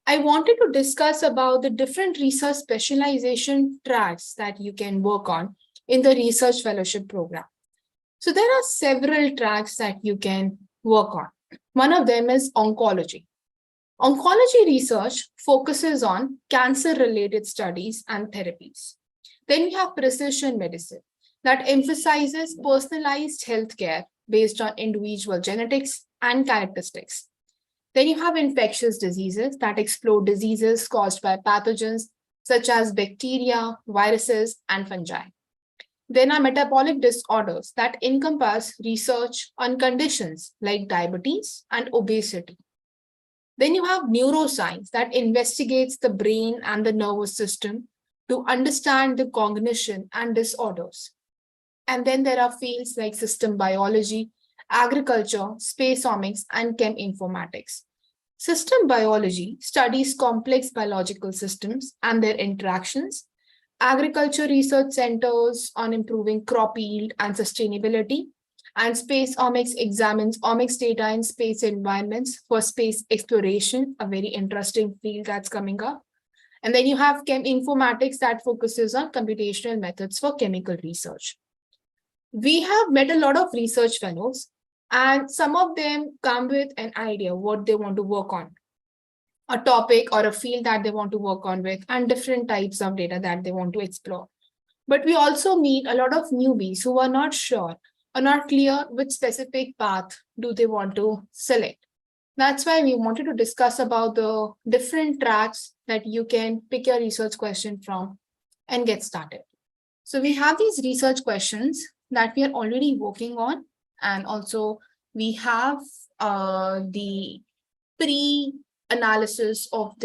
I wanted to discuss about the different research specialization tracks that you can work on in the research fellowship program. So there are several tracks that you can work on. One of them is oncology. Oncology research focuses on cancer-related studies and therapies. Then you have precision medicine that emphasizes personalized healthcare based on individual genetics and characteristics. Then you have infectious diseases that explore diseases caused by pathogens such as bacteria, viruses, and fungi. Then are metabolic disorders that encompass research on conditions like diabetes and obesity. Then you have neuroscience that investigates the brain and the nervous system to understand the cognition and disorders. And then there are fields like system biology, agriculture, space omics, and cheminformatics. System biology studies complex biological systems and their interactions. Agriculture research centers on improving crop yield and sustainability. And space omics examines omics data in space environments for space exploration, a very interesting field that's coming up. And then you have cheminformatics that focuses on computational methods for chemical research. We have met a lot of research fellows, and some of them come with an idea what they want to work on, a topic or a field that they want to work on with, and different types of data that they want to explore. But we also meet a lot of newbies who are not sure or not clear which specific path do they want to select. That's why we wanted to discuss about the different tracks that you can pick your research question from and get started. So we have these research questions that we are already working on, and also we have the pre-analysis of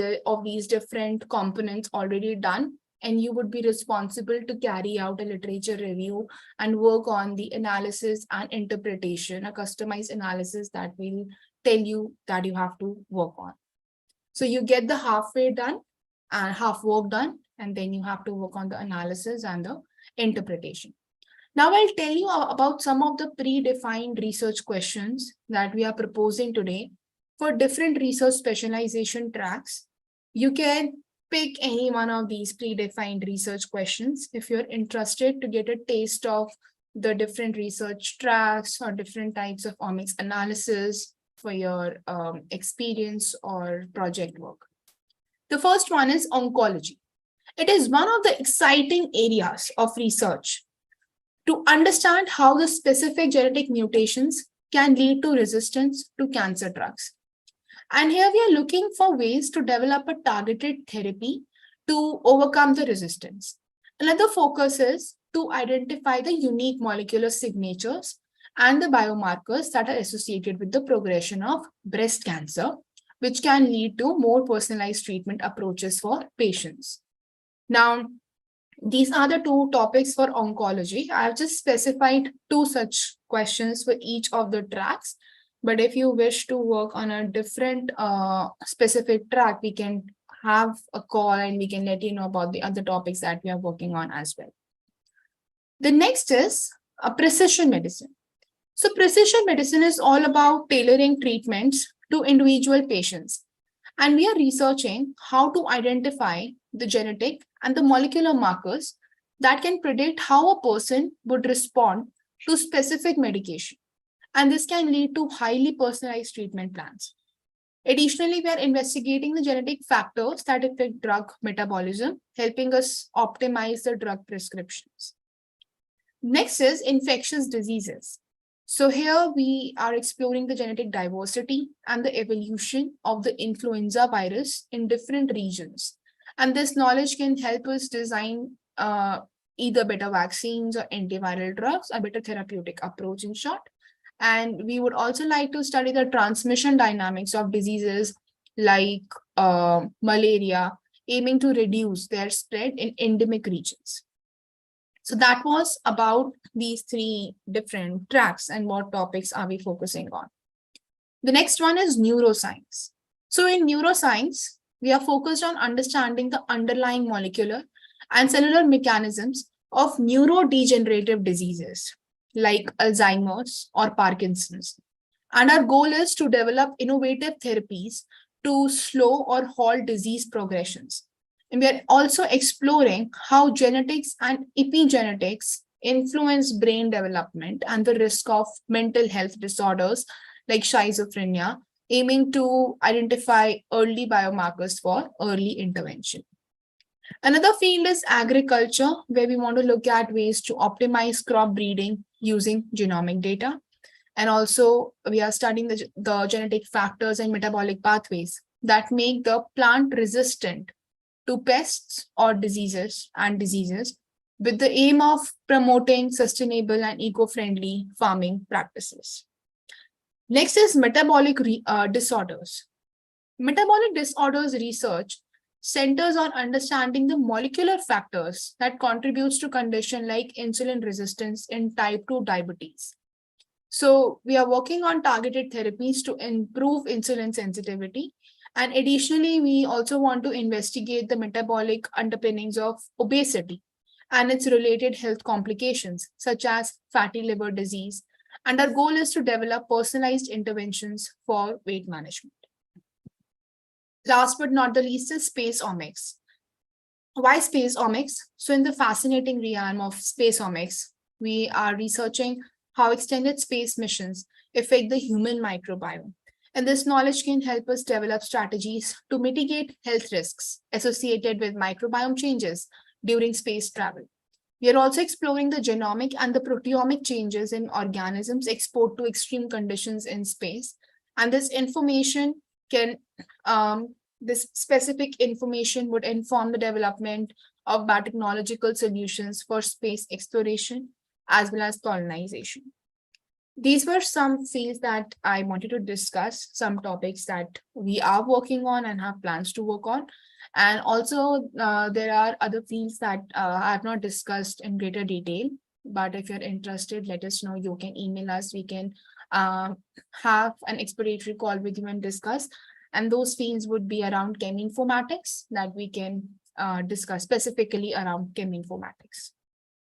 these different components already done, and you would be responsible to carry out a literature review and work on the analysis and interpretation, a customized analysis that will tell you that you have to work on. So you get the halfway done and half work done, and then you have to work on the analysis and the interpretation. Now I'll tell you about some of the predefined research questions that we are proposing today for different research specialization tracks. You can pick any one of these predefined research questions if you're interested to get a taste of the different research tracks or different types of omics analysis for your experience or project work. The first one is oncology. It is one of the exciting areas of research to understand how the specific genetic mutations can lead to resistance to cancer drugs. And here we are looking for ways to develop a targeted therapy to overcome the resistance. Another focus is to identify the unique molecular signatures and the biomarkers that are associated with the progression of breast cancer, which can lead to more personalized treatment approaches for patients. Now, these are the two topics for oncology. I've just specified two such questions for each of the tracks. But if you wish to work on a different specific track, we can have a call and we can let you know about the other topics that we are working on as well. The next is precision medicine. So precision medicine is all about tailoring treatments to individual patients. And we are researching how to identify the genetic and the molecular markers that can predict how a person would respond to specific medication. And this can lead to highly personalized treatment plans. Additionally, we are investigating the genetic factors that affect drug metabolism, helping us optimize the drug prescriptions. Next is infectious diseases. So here we are exploring the genetic diversity and the evolution of the influenza virus in different regions. And this knowledge can help us design either better vaccines or antiviral drugs, a better therapeutic approach in short. And we would also like to study the transmission dynamics of diseases like malaria, aiming to reduce their spread in endemic regions. So that was about these three different tracks and what topics are we focusing on. The next one is neuroscience. So in neuroscience, we are focused on understanding the underlying molecular and cellular mechanisms of neurodegenerative diseases like Alzheimer's or Parkinson's. And our goal is to develop innovative therapies to slow or halt disease progressions. And we are also exploring how genetics and epigenetics influence brain development and the risk of mental health disorders like schizophrenia, aiming to identify early biomarkers for early intervention. Another field is agriculture, where we want to look at ways to optimize crop breeding using genomic data. And also, we are studying the genetic factors and metabolic pathways that make the plant resistant to pests or diseases with the aim of promoting sustainable and eco-friendly farming practices. Next is metabolic disorders. Metabolic disorders research centers on understanding the molecular factors that contributes to condition like insulin resistance in type 2 diabetes. So we are working on targeted therapies to improve insulin sensitivity. And additionally, we also want to investigate the metabolic underpinnings of obesity and its related health complications, such as fatty liver disease. And our goal is to develop personalized interventions for weight management. Last but not the least is space omics. Why space omics? So in the fascinating realm of space omics, we are researching how extended space missions affect the human microbiome. And this knowledge can help us develop strategies to mitigate health risks associated with microbiome changes during space travel. We are also exploring the genomic and the proteomic changes in organisms exposed to extreme conditions in space. And this specific information would inform the development of biotechnological solutions for space exploration as well as colonization. These were some fields that I wanted to discuss, some topics that we are working on and have plans to work on. And also, there are other fields that I have not discussed in greater detail. But if you're interested, let us know. You can email us. We can have an exploratory call with you and discuss. And those fields would be around cheminformatics that we can discuss specifically around cheminformatics.